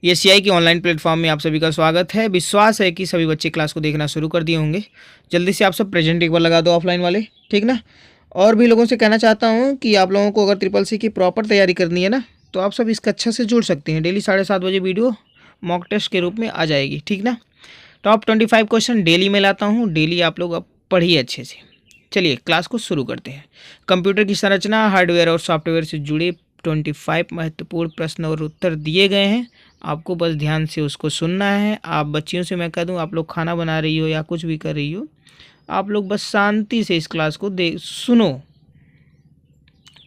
ACI की online platform में आप सभी का स्वागत है। विश्वास है कि सभी बच्चे क्लास को देखना शुरू कर दिए होंगे। जल्दी से आप सब प्रेजेंट एक बार लगा दो ऑफलाइन वाले, ठीक ना। और भी लोगों से कहना चाहता हूँ कि आप लोगों को अगर ट्रिपल सी की प्रॉपर तैयारी करनी है ना, तो आप सब इसका अच्छा से जुड़ सकते हैं। डेली 7:30 बजे वीडियो मॉक टेस्ट के रूप में आ जाएगी, ठीक ना। टॉप 25 क्वेश्चन डेली में लाता हूँ। डेली आप लोग अब पढ़िए अच्छे से। चलिए क्लास को शुरू करते हैं। कंप्यूटर की संरचना, हार्डवेयर और सॉफ्टवेयर से जुड़े 25 महत्वपूर्ण प्रश्न और उत्तर दिए गए हैं। आपको बस ध्यान से उसको सुनना है। आप बच्चियों से मैं कह दूं, आप लोग खाना बना रही हो या कुछ भी कर रही हो, आप लोग बस शांति से इस क्लास को सुनो,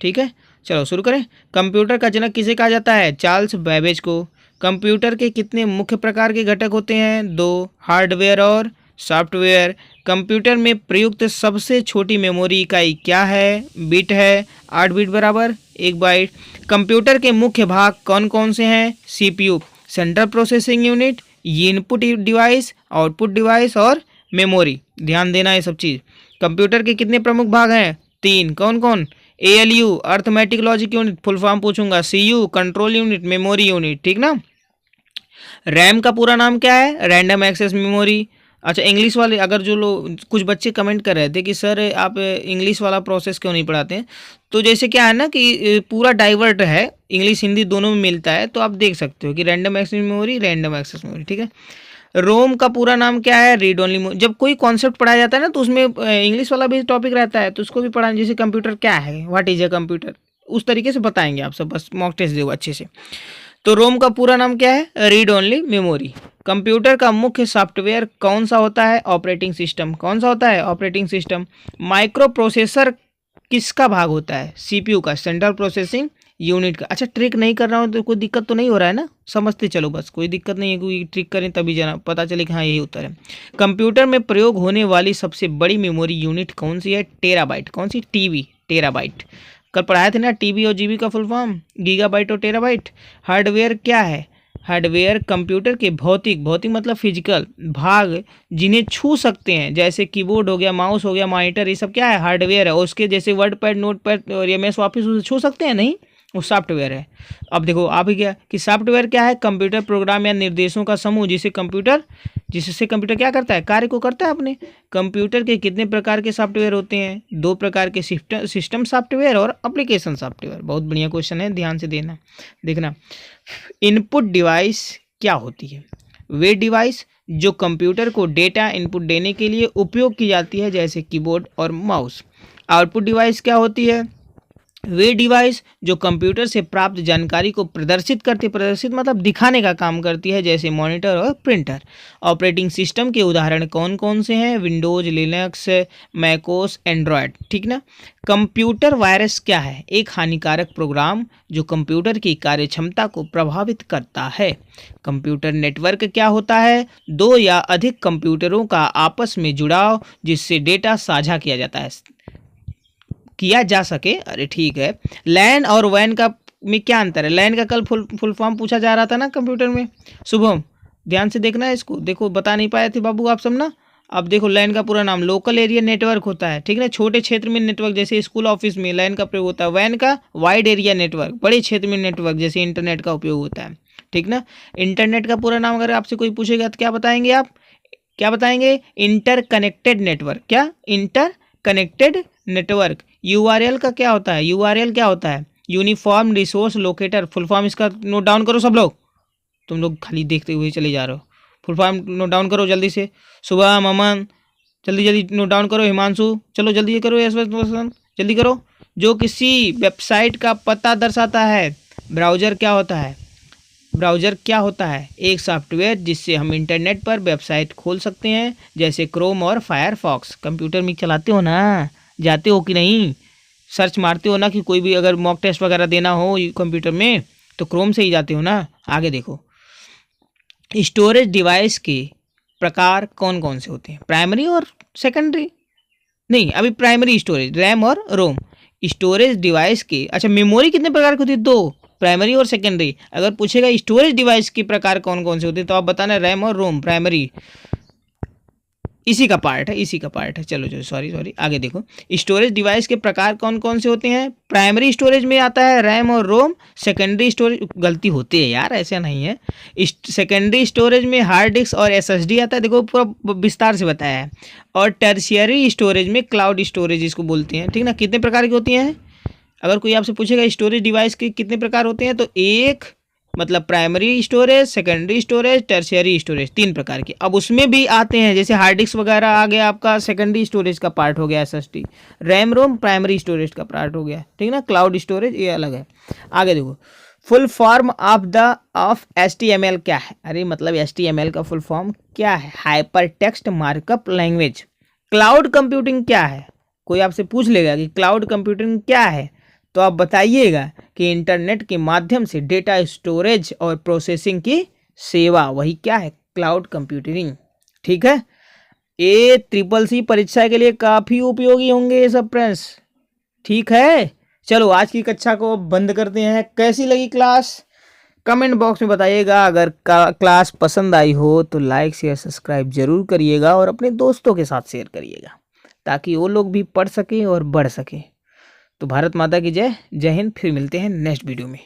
ठीक है। चलो शुरू करें। कंप्यूटर का जनक किसे कहा जाता है? चार्ल्स बैबेज को। कंप्यूटर के कितने मुख्य प्रकार के घटक होते हैं? 2, हार्डवेयर और सॉफ्टवेयर। कंप्यूटर में प्रयुक्त सबसे छोटी मेमोरी इकाई क्या है? बिट है। 8 बिट बराबर 1 बाइट। कंप्यूटर के मुख्य भाग कौन कौन से हैं? CPU, central processing unit, input device, output device और मेमोरी। ध्यान देना ये सब चीज़। कंप्यूटर के कितने प्रमुख भाग हैं? 3। कौन कौन? ALU, arithmetic logic unit, full form पूछूंगा। CU, control unit, memory unit, ठीक ना। रैम का पूरा नाम क्या है? Random access memory. अच्छा, इंग्लिश वाले अगर जो लोग, कुछ बच्चे कमेंट कर रहे थे कि सर आप इंग्लिश वाला प्रोसेस क्यों नहीं पढ़ाते हैं, तो जैसे क्या है ना कि पूरा डाइवर्ट है, इंग्लिश हिंदी दोनों में मिलता है, तो आप देख सकते हो कि random access memory, random access memory, ठीक है। रोम का पूरा नाम क्या है? Read only. जब कोई कॉन्सेप्ट पढ़ाया जाता है ना, तो उसमें इंग्लिश वाला भी टॉपिक रहता है, तो उसको भी पढ़ाना। जैसे कंप्यूटर क्या है, व्हाट इज ए कंप्यूटर, उस तरीके से बताएंगे आप सब, बस मॉक टेस्ट दो अच्छे से। तो रोम का पूरा नाम क्या है? Read only memory. कंप्यूटर का मुख्य सॉफ्टवेयर कौन सा होता है? Operating system. कौन सा होता है? Operating system. माइक्रो प्रोसेसर किसका भाग होता है? सीपीयू का, सेंट्रल प्रोसेसिंग यूनिट का। अच्छा, ट्रिक नहीं कर रहा हूँ तो कोई दिक्कत तो नहीं हो रहा है ना? समझते चलो, बस कोई दिक्कत नहीं है, कोई ट्रिक करें तभी जाना पता चले कि हाँ यही उत्तर है। कंप्यूटर में प्रयोग होने वाली सबसे बड़ी मेमोरी यूनिट कौन सी है? टेराबाइट। कौन सी? TB, terabyte. कल पढ़ाए थे ना, टीबी और जीबी का फुल फॉर्म, गीगाबाइट और टेराबाइट। हार्डवेयर क्या है? हार्डवेयर कंप्यूटर के भौतिक, भौतिक मतलब फिजिकल भाग जिन्हें छू सकते हैं, जैसे कीबोर्ड हो गया, माउस हो गया, मॉनिटर, ये सब क्या है? हार्डवेयर है। और उसके जैसे वर्ड पैड, नोट पैड और एमएस ऑफिस, उसे छू सकते हैं? नहीं, वो सॉफ्टवेयर है। अब देखो आप ही क्या कि सॉफ्टवेयर क्या है? कंप्यूटर प्रोग्राम या निर्देशों का समूह जिससे कंप्यूटर क्या करता है? कार्य को करता है अपने। कंप्यूटर के कितने प्रकार के सॉफ्टवेयर होते हैं? 2 प्रकार के, सिस्टम सॉफ्टवेयर और एप्लीकेशन सॉफ्टवेयर। बहुत बढ़िया क्वेश्चन है, ध्यान से देखना। इनपुट डिवाइस क्या होती है? वे डिवाइस जो कंप्यूटर को डेटा इनपुट देने के लिए उपयोग की जाती है, जैसे कीबोर्ड और माउस। आउटपुट डिवाइस क्या होती है? वे डिवाइस जो कंप्यूटर से प्राप्त जानकारी को प्रदर्शित मतलब दिखाने का काम करती है, जैसे मॉनिटर और प्रिंटर। ऑपरेटिंग सिस्टम के उदाहरण कौन कौन से हैं? विंडोज, लिनक्स, मैकोस, एंड्रॉयड, ठीक ना। कंप्यूटर वायरस क्या है? एक हानिकारक प्रोग्राम जो कंप्यूटर की कार्यक्षमता को प्रभावित करता है। कंप्यूटर नेटवर्क क्या होता है? 2 या अधिक कंप्यूटरों का आपस में जुड़ाव जिससे डेटा साझा किया जा सके। अरे ठीक है। लैन और वैन का में क्या अंतर है? लैन का कल फुल फॉर्म पूछा जा रहा था ना कंप्यूटर में। शुभम ध्यान से देखना है इसको, देखो बता नहीं पाए थे बाबू आप सब ना। अब देखो, लैन का पूरा नाम लोकल एरिया नेटवर्क होता है, ठीक है ना। छोटे क्षेत्र में नेटवर्क, जैसे स्कूल ऑफिस में लैन का प्रयोग होता है। वैन का वाइड एरिया नेटवर्क, बड़े क्षेत्र में नेटवर्क, जैसे इंटरनेट का उपयोग होता है, ठीक ना। इंटरनेट का पूरा नाम अगर आपसे कोई पूछेगा तो क्या बताएंगे आप? क्या बताएंगे? Interconnected network. क्या? Interconnected network. यूआरएल का क्या होता है? यूआरएल क्या होता है? Uniform resource locator. Full form इसका नोट डाउन करो सब लोग, तुम लोग खाली देखते हुए चले जा रहे हो। फुल फॉर्म नोट डाउन करो जल्दी से। सुबह, अमन, जल्दी जल्दी नोट डाउन करो। हिमांशु, चलो जल्दी करो। यस जल्दी करो। जो किसी वेबसाइट का पता दर्शाता है। ब्राउजर क्या होता है? ब्राउज़र क्या होता है? एक सॉफ्टवेयर जिससे हम इंटरनेट पर वेबसाइट खोल सकते हैं, जैसे क्रोम और फायरफॉक्स। कंप्यूटर में चलाते हो ना, जाते हो कि नहीं? सर्च मारते हो ना, कि कोई भी अगर मॉक टेस्ट वगैरह देना हो कंप्यूटर में तो क्रोम से ही जाते हो ना। आगे देखो, स्टोरेज डिवाइस के प्रकार कौन कौन से होते हैं? प्राइमरी और सेकेंडरी नहीं, अभी प्राइमरी स्टोरेज, रैम और रोम। स्टोरेज डिवाइस की, अच्छा मेमोरी कितने प्रकार की होती है? 2, प्राइमरी और सेकेंडरी। अगर पूछेगा स्टोरेज डिवाइस के प्रकार कौन कौन से होते हैं, तो आप बताना रैम और रोम, प्राइमरी। इसी का पार्ट है, इसी का पार्ट है। चलो चलो, सॉरी आगे देखो। स्टोरेज डिवाइस के प्रकार कौन कौन से होते हैं? प्राइमरी स्टोरेज में आता है रैम और रोम। सेकेंडरी स्टोरेज, गलती होती है यार, ऐसा नहीं है। सेकेंडरी स्टोरेज में हार्ड डिस्क और एसएसडी आता है, देखो पूरा विस्तार से बताया है। और टर्शियरी स्टोरेज में क्लाउड स्टोरेज इसको बोलते हैं, ठीक ना। कितने प्रकार की होती हैं? अगर कोई आपसे पूछेगा स्टोरेज डिवाइस के कितने प्रकार होते हैं, तो एक मतलब primary storage, secondary storage, tertiary storage, 3 प्रकार की। अब उसमें भी आते हैं, जैसे हार्ड डिस्क वगैरह आ गया आपका, सेकेंडरी स्टोरेज का पार्ट हो गया SSD. RAM ROM primary storage का पार्ट हो गया, ठीक ना। क्लाउड स्टोरेज ये अलग है। आगे देखो, फुल फॉर्म ऑफ एचटीएमएल क्या है? अरे मतलब एचटीएमएल का फुल फॉर्म क्या है? Hyper text markup language. Cloud computing क्या है? कोई आपसे पूछ लेगा कि क्लाउड कंप्यूटिंग क्या है, तो आप बताइएगा कि इंटरनेट के माध्यम से डेटा स्टोरेज और प्रोसेसिंग की सेवा, वही क्या है? क्लाउड कंप्यूटिंग, ठीक है। ये ट्रिपल सी परीक्षा के लिए काफ़ी उपयोगी होंगे ये सब फ्रेंड्स, ठीक है। चलो आज की कक्षा को बंद करते हैं। कैसी लगी क्लास? कमेंट बॉक्स में बताइएगा। अगर क्लास पसंद आई हो तो लाइक शेयर सब्सक्राइब जरूर करिएगा और अपने दोस्तों के साथ शेयर करिएगा, ताकि वो लोग भी पढ़ सकें और बढ़ सकें। तो भारत माता की जय। जय हिंद। फिर मिलते हैं नेक्स्ट वीडियो में।